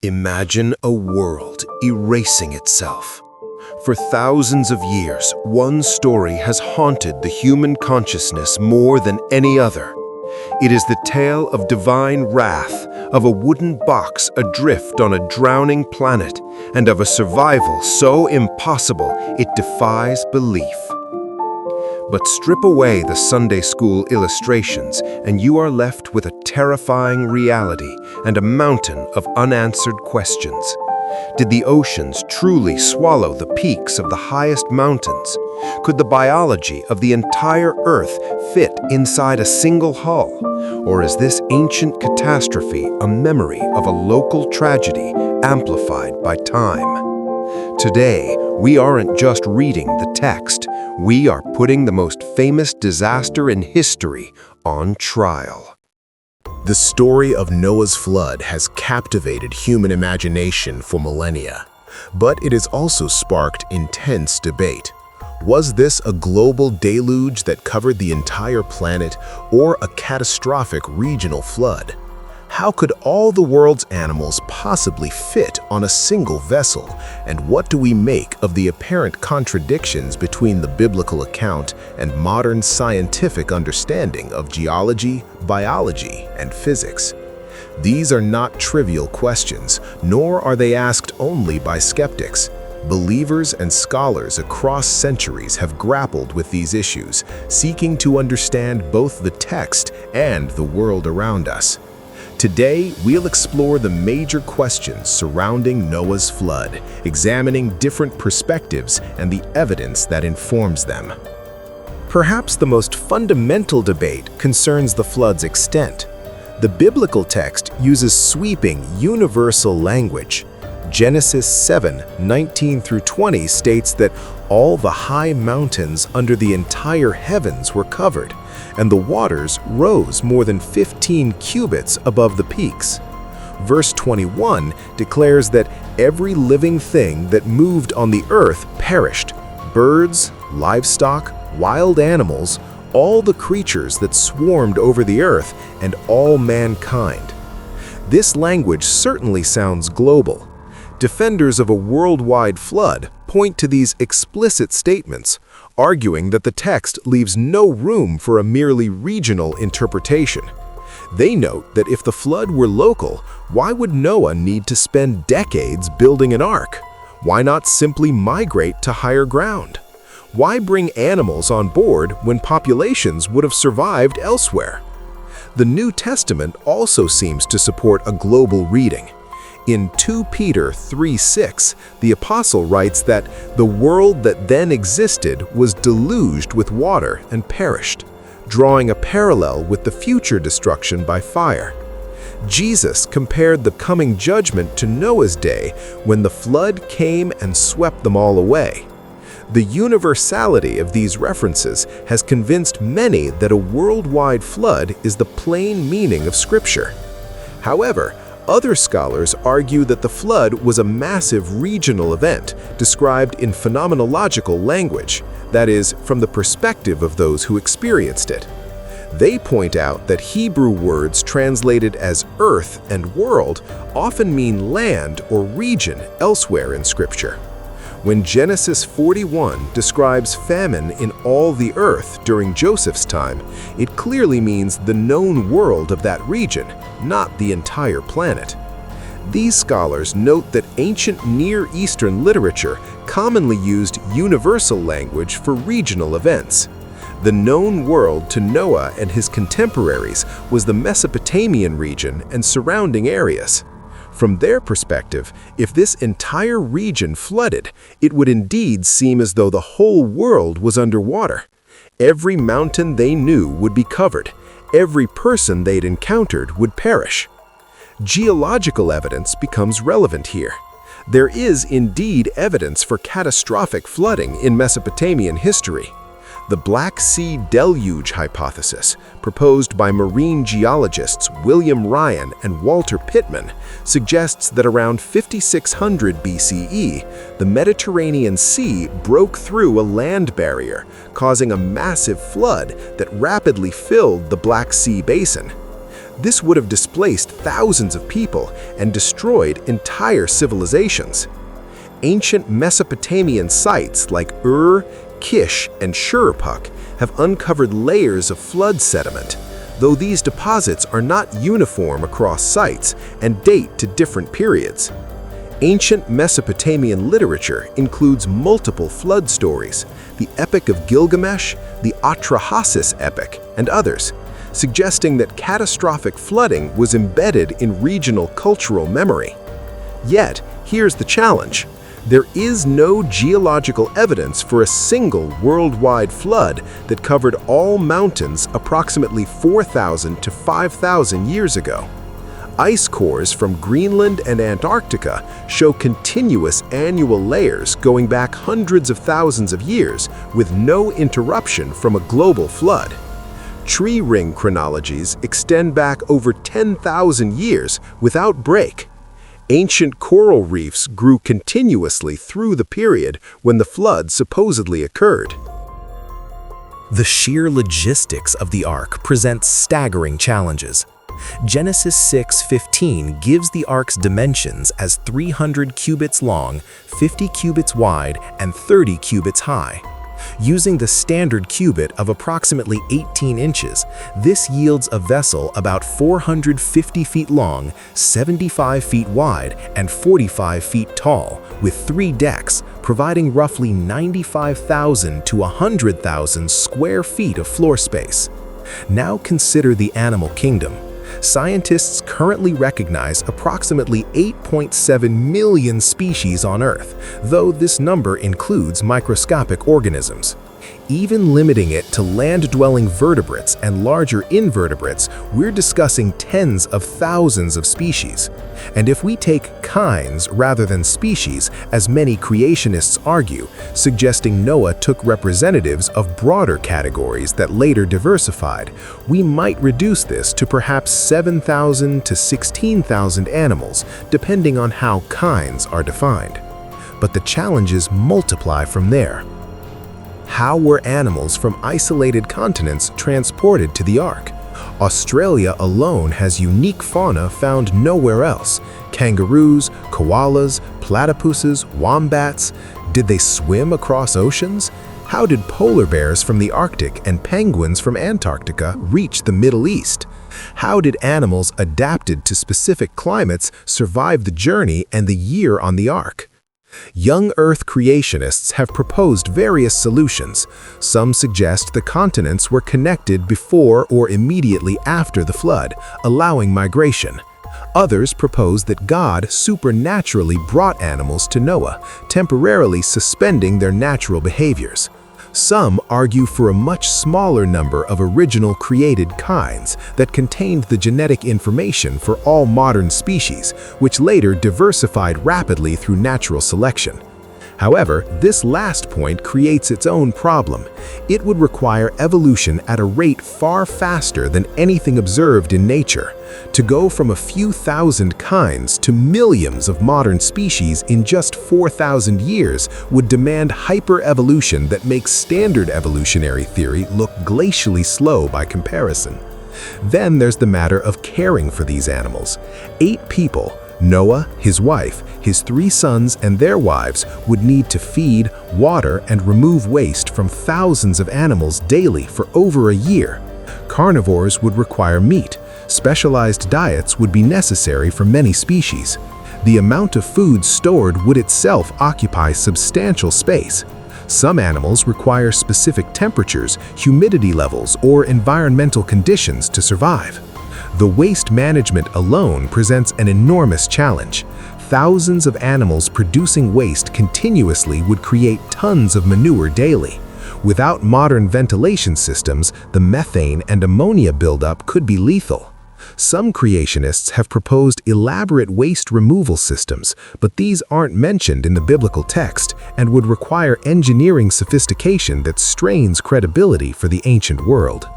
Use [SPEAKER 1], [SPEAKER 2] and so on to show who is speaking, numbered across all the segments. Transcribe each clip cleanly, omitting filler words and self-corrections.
[SPEAKER 1] Imagine a world erasing itself. For thousands of years, one story has haunted the human consciousness more than any other. It is the tale of divine wrath, of a wooden box adrift on a drowning planet, and of a survival so impossible it defies belief. But strip away the Sunday school illustrations, and you are left with a terrifying reality and a mountain of unanswered questions. Did the oceans truly swallow the peaks of the highest mountains? Could the biology of the entire Earth fit inside a single hull? Or is this ancient catastrophe a memory of a local tragedy amplified by time? Today, we aren't just reading the text, we are putting the most famous disaster in history on trial.
[SPEAKER 2] The story of Noah's flood has captivated human imagination for millennia, but it has also sparked intense debate. Was this a global deluge that covered the entire planet, or a catastrophic regional flood? How could all the world's animals possibly fit on a single vessel, and what do we make of the apparent contradictions between the biblical account and modern scientific understanding of geology, biology, and physics? These are not trivial questions, nor are they asked only by skeptics. Believers and scholars across centuries have grappled with these issues, seeking to understand both the text and the world around us. Today, we'll explore the major questions surrounding Noah's flood, examining different perspectives and the evidence that informs them. Perhaps the most fundamental debate concerns the flood's extent. The biblical text uses sweeping, universal language. Genesis 7:19-20 states that all the high mountains under the entire heavens were covered, and the waters rose more than 15 cubits above the peaks. Verse 21 declares that every living thing that moved on the earth perished: birds, livestock, wild animals, all the creatures that swarmed over the earth, and all mankind. This language certainly sounds global. Defenders of a worldwide flood point to these explicit statements, arguing that the text leaves no room for a merely regional interpretation. They note that if the flood were local, why would Noah need to spend decades building an ark? Why not simply migrate to higher ground? Why bring animals on board when populations would have survived elsewhere? The New Testament also seems to support a global reading. In 2 Peter 3:6, the apostle writes that the world that then existed was deluged with water and perished, drawing a parallel with the future destruction by fire. Jesus compared the coming judgment to Noah's day when the flood came and swept them all away. The universality of these references has convinced many that a worldwide flood is the plain meaning of Scripture. However, other scholars argue that the flood was a massive regional event described in phenomenological language, that is, from the perspective of those who experienced it. They point out that Hebrew words translated as earth and world often mean land or region elsewhere in Scripture. When Genesis 41 describes famine in all the earth during Joseph's time, it clearly means the known world of that region, not the entire planet. These scholars note that ancient Near Eastern literature commonly used universal language for regional events. The known world to Noah and his contemporaries was the Mesopotamian region and surrounding areas. From their perspective, if this entire region flooded, it would indeed seem as though the whole world was underwater. Every mountain they knew would be covered. Every person they'd encountered would perish. Geological evidence becomes relevant here. There is indeed evidence for catastrophic flooding in Mesopotamian history. The Black Sea Deluge hypothesis, proposed by marine geologists William Ryan and Walter Pittman, suggests that around 5600 BCE, the Mediterranean Sea broke through a land barrier, causing a massive flood that rapidly filled the Black Sea basin. This would have displaced thousands of people and destroyed entire civilizations. Ancient Mesopotamian sites like Ur, Kish, and Shuruppak have uncovered layers of flood sediment, though these deposits are not uniform across sites and date to different periods. Ancient Mesopotamian literature includes multiple flood stories, the Epic of Gilgamesh, the Atrahasis epic, and others, suggesting that catastrophic flooding was embedded in regional cultural memory. Yet, here's the challenge. There is no geological evidence for a single worldwide flood that covered all mountains approximately 4,000 to 5,000 years ago. Ice cores from Greenland and Antarctica show continuous annual layers going back hundreds of thousands of years with no interruption from a global flood. Tree ring chronologies extend back over 10,000 years without break. Ancient coral reefs grew continuously through the period when the flood supposedly occurred.
[SPEAKER 3] The sheer logistics of the Ark presents staggering challenges. Genesis 6:15 gives the Ark's dimensions as 300 cubits long, 50 cubits wide, and 30 cubits high. Using the standard cubit of approximately 18 inches, this yields a vessel about 450 feet long, 75 feet wide, and 45 feet tall, with 3 decks, providing roughly 95,000 to 100,000 square feet of floor space. Now consider the animal kingdom. Scientists currently recognize approximately 8.7 million species on Earth, though this number includes microscopic organisms. Even limiting it to land-dwelling vertebrates and larger invertebrates, we're discussing tens of thousands of species. And if we take kinds rather than species, as many creationists argue, suggesting Noah took representatives of broader categories that later diversified, we might reduce this to perhaps 7,000 to 16,000 animals, depending on how kinds are defined. But the challenges multiply from there. How were animals from isolated continents transported to the Ark? Australia alone has unique fauna found nowhere else. Kangaroos, koalas, platypuses, wombats. Did they swim across oceans? How did polar bears from the Arctic and penguins from Antarctica reach the Middle East? How did animals adapted to specific climates survive the journey and the year on the Ark? Young Earth creationists have proposed various solutions. Some suggest the continents were connected before or immediately after the flood, allowing migration. Others propose that God supernaturally brought animals to Noah, temporarily suspending their natural behaviors. Some argue for a much smaller number of original created kinds that contained the genetic information for all modern species, which later diversified rapidly through natural selection. However, this last point creates its own problem. It would require evolution at a rate far faster than anything observed in nature. To go from a few thousand kinds to millions of modern species in just 4,000 years would demand hyper-evolution that makes standard evolutionary theory look glacially slow by comparison. Then there's the matter of caring for these animals. 8 people, Noah, his wife, his 3 sons, and their wives would need to feed, water, and remove waste from thousands of animals daily for over a year. Carnivores would require meat. Specialized diets would be necessary for many species. The amount of food stored would itself occupy substantial space. Some animals require specific temperatures, humidity levels, or environmental conditions to survive. The waste management alone presents an enormous challenge. Thousands of animals producing waste continuously would create tons of manure daily. Without modern ventilation systems, the methane and ammonia buildup could be lethal. Some creationists have proposed elaborate waste removal systems, but these aren't mentioned in the biblical text and would require engineering sophistication that strains credibility for the ancient world.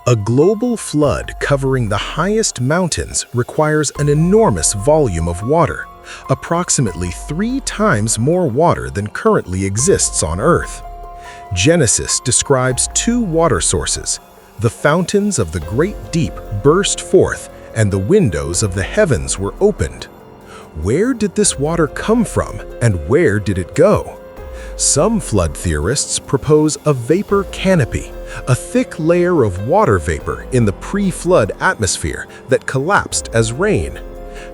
[SPEAKER 3] A global flood covering the highest mountains requires an enormous volume of water, approximately 3 times more water than currently exists on Earth. Genesis describes 2 water sources,
[SPEAKER 2] The fountains of the great deep burst forth, and the windows of the heavens were opened. Where did this water come from, and where did it go? Some flood theorists propose a vapor canopy, a thick layer of water vapor in the pre-flood atmosphere that collapsed as rain.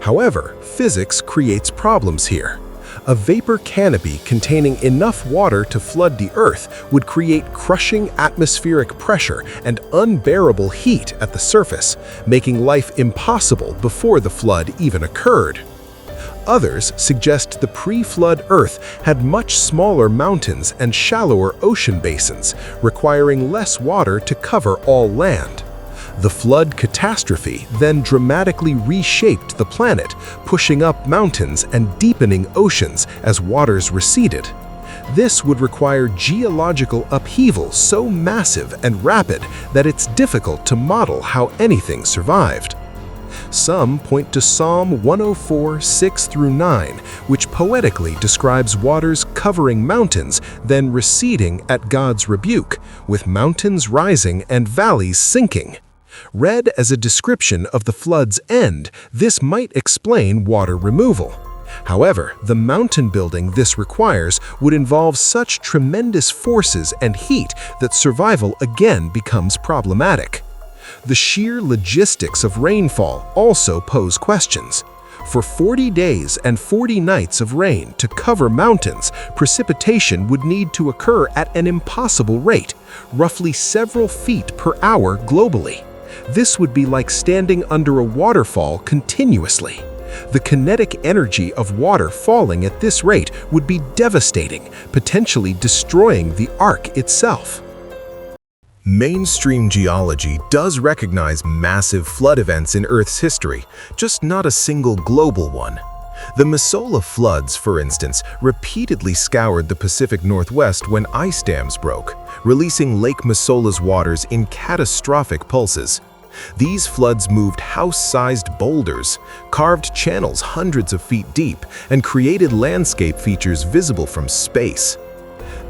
[SPEAKER 2] However, physics creates problems here. A vapor canopy containing enough water to flood the Earth would create crushing atmospheric pressure and unbearable heat at the surface, making life impossible before the flood even occurred. Others suggest the pre-flood Earth had much smaller mountains and shallower ocean basins, requiring less water to cover all land. The flood catastrophe then dramatically reshaped the planet, pushing up mountains and deepening oceans as waters receded. This would require geological upheaval so massive and rapid that it's difficult to model how anything survived. Some point to Psalm 104, 6-9, which poetically describes waters covering mountains, then receding at God's rebuke, with mountains rising and valleys sinking. Read as a description of the flood's end, this might explain water removal. However, the mountain building this requires would involve such tremendous forces and heat that survival again becomes problematic. The sheer logistics of rainfall also pose questions. For 40 days and 40 nights of rain to cover mountains, precipitation would need to occur at an impossible rate, roughly several feet per hour globally. This would be like standing under a waterfall continuously. The kinetic energy of water falling at this rate would be devastating, potentially destroying the Ark itself.
[SPEAKER 3] Mainstream geology does recognize massive flood events in Earth's history, just not a single global one. The Missoula floods, for instance, repeatedly scoured the Pacific Northwest when ice dams broke, releasing Lake Missoula's waters in catastrophic pulses. These floods moved house-sized boulders, carved channels hundreds of feet deep, and created landscape features visible from space.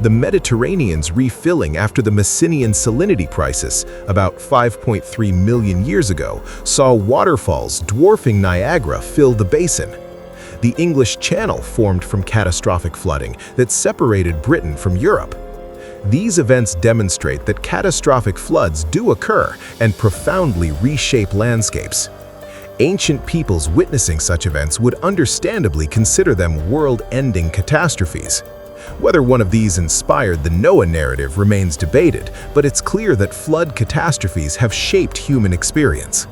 [SPEAKER 3] The Mediterranean's refilling after the Messinian salinity crisis, about 5.3 million years ago, saw waterfalls dwarfing Niagara fill the basin. The English Channel formed from catastrophic flooding that separated Britain from Europe. These events demonstrate that catastrophic floods do occur and profoundly reshape landscapes. Ancient peoples witnessing such events would understandably consider them world-ending catastrophes. Whether one of these inspired the Noah narrative remains debated, but it's clear that flood catastrophes have shaped human experience.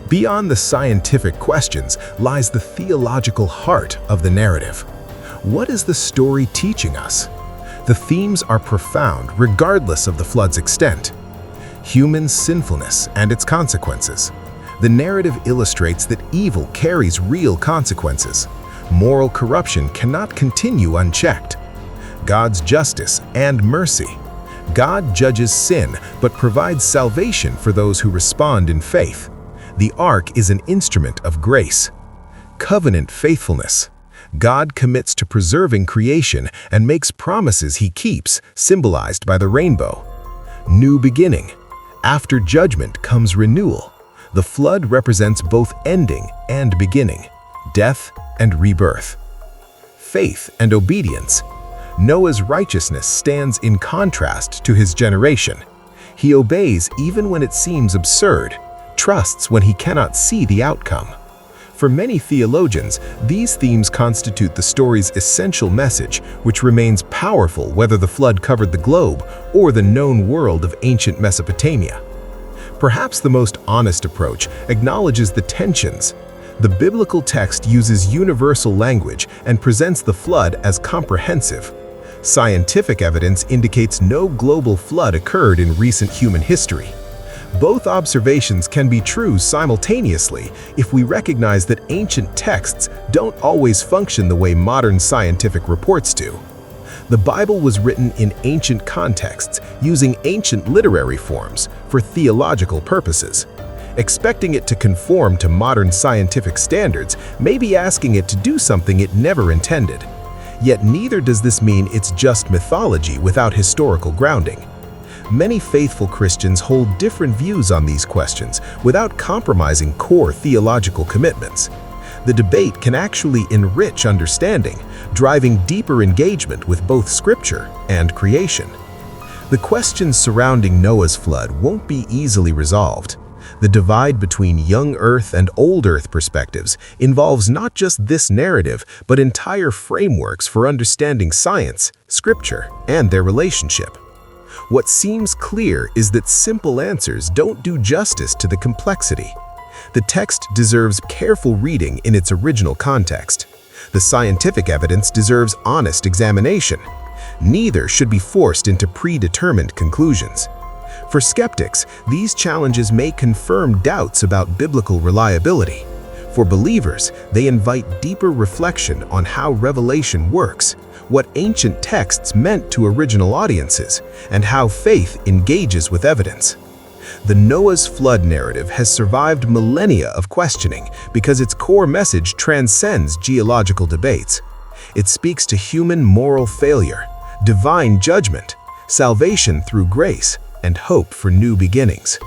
[SPEAKER 3] Beyond the scientific questions lies the theological heart of the narrative. What is the story teaching us? The themes are profound regardless of the flood's extent. Human sinfulness and its consequences. The narrative illustrates that evil carries real consequences. Moral corruption cannot continue unchecked. God's justice and mercy. God judges sin but provides salvation for those who respond in faith. The Ark is an instrument of grace. Covenant faithfulness. God commits to preserving creation and makes promises he keeps, symbolized by the rainbow. New beginning. After judgment comes renewal. The flood represents both ending and beginning, death and rebirth. Faith and obedience. Noah's righteousness stands in contrast to his generation. He obeys even when it seems absurd, trusts when he cannot see the outcome. For many theologians, these themes constitute the story's essential message, which remains powerful whether the flood covered the globe or the known world of ancient Mesopotamia. Perhaps the most honest approach acknowledges the tensions. The biblical text uses universal language and presents the flood as comprehensive. Scientific evidence indicates no global flood occurred in recent human history. Both observations can be true simultaneously if we recognize that ancient texts don't always function the way modern scientific reports do. The Bible was written in ancient contexts using ancient literary forms for theological purposes. Expecting it to conform to modern scientific standards may be asking it to do something it never intended. Yet neither does this mean it's just mythology without historical grounding.
[SPEAKER 2] Many faithful Christians hold different views on these questions without compromising core theological commitments. The debate can actually enrich understanding, driving deeper engagement with both Scripture and creation. The questions surrounding Noah's flood won't be easily resolved. The divide between young Earth and old Earth perspectives involves not just this narrative, but entire frameworks for understanding science, Scripture, and their relationship. What seems clear is that simple answers don't do justice to the complexity. The text deserves careful reading in its original context. The scientific evidence deserves honest examination. Neither should be forced into predetermined conclusions. For skeptics, these challenges may confirm doubts about biblical reliability. For believers, they invite deeper reflection on how revelation works, what ancient texts meant to original audiences, and how faith engages with evidence. The Noah's flood narrative has survived millennia of questioning because its core message transcends geological debates. It speaks to human moral failure, divine judgment, salvation through grace, and hope for new beginnings.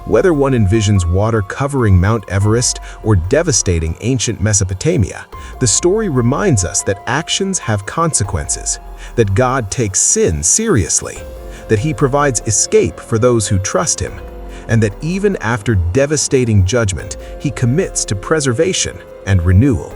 [SPEAKER 2] Whether one envisions water covering Mount Everest or devastating ancient Mesopotamia, the story reminds us that actions have consequences, that God takes sin seriously, that He provides escape for those who trust Him, and that even after devastating judgment, He commits to preservation and renewal.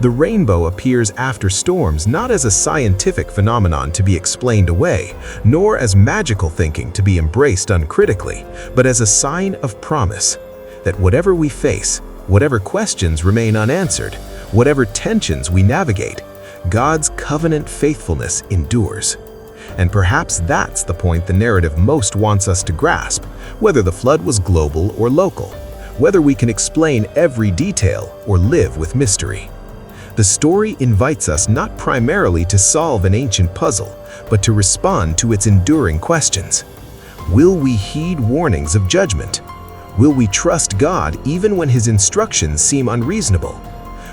[SPEAKER 2] The rainbow appears after storms not as a scientific phenomenon to be explained away, nor as magical thinking to be embraced uncritically, but as a sign of promise that whatever we face, whatever questions remain unanswered, whatever tensions we navigate, God's covenant faithfulness endures. And perhaps that's the point the narrative most wants us to grasp, whether the flood was global or local, whether we can explain every detail or live with mystery. The story invites us not primarily to solve an ancient puzzle, but to respond to its enduring questions. Will we heed warnings of judgment? Will we trust God even when His instructions seem unreasonable?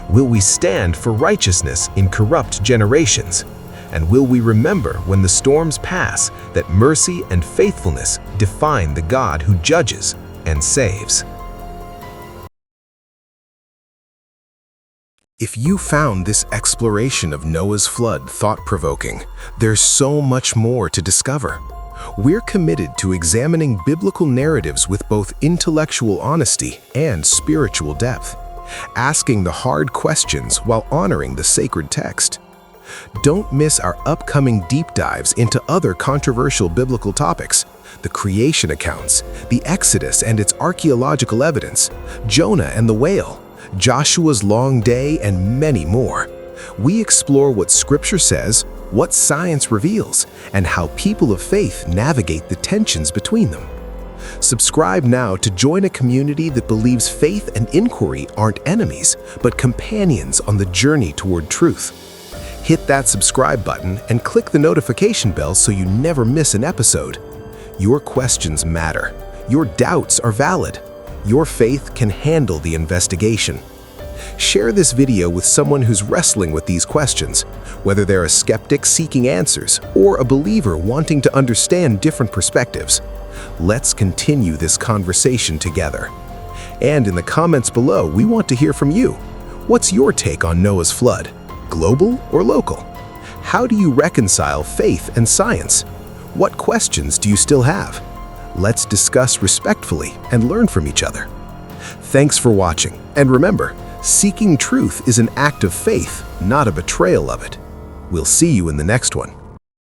[SPEAKER 2] Will we stand for righteousness in corrupt generations? And will we remember when the storms pass that mercy and faithfulness define the God who judges and saves?
[SPEAKER 1] If you found this exploration of Noah's flood thought-provoking, there's so much more to discover. We're committed to examining biblical narratives with both intellectual honesty and spiritual depth, asking the hard questions while honoring the sacred text. Don't miss our upcoming deep dives into other controversial biblical topics: the creation accounts, the Exodus and its archaeological evidence, Jonah and the whale, Joshua's long day, and many more. We explore what Scripture says, what science reveals, and how people of faith navigate the tensions between them. Subscribe now to join a community that believes faith and inquiry aren't enemies, but companions on the journey toward truth. Hit that subscribe button and click the notification bell so you never miss an episode. Your questions matter. Your doubts are valid. Your faith can handle the investigation. Share this video with someone who's wrestling with these questions, whether they're a skeptic seeking answers or a believer wanting to understand different perspectives. Let's continue this conversation together. And in the comments below, we want to hear from you. What's your take on Noah's flood? Global or local? How do you reconcile faith and science? What questions do you still have? Let's discuss respectfully and learn from each other. Thanks for watching, and remember, seeking truth is an act of faith, not a betrayal of it. We'll see you in the next one.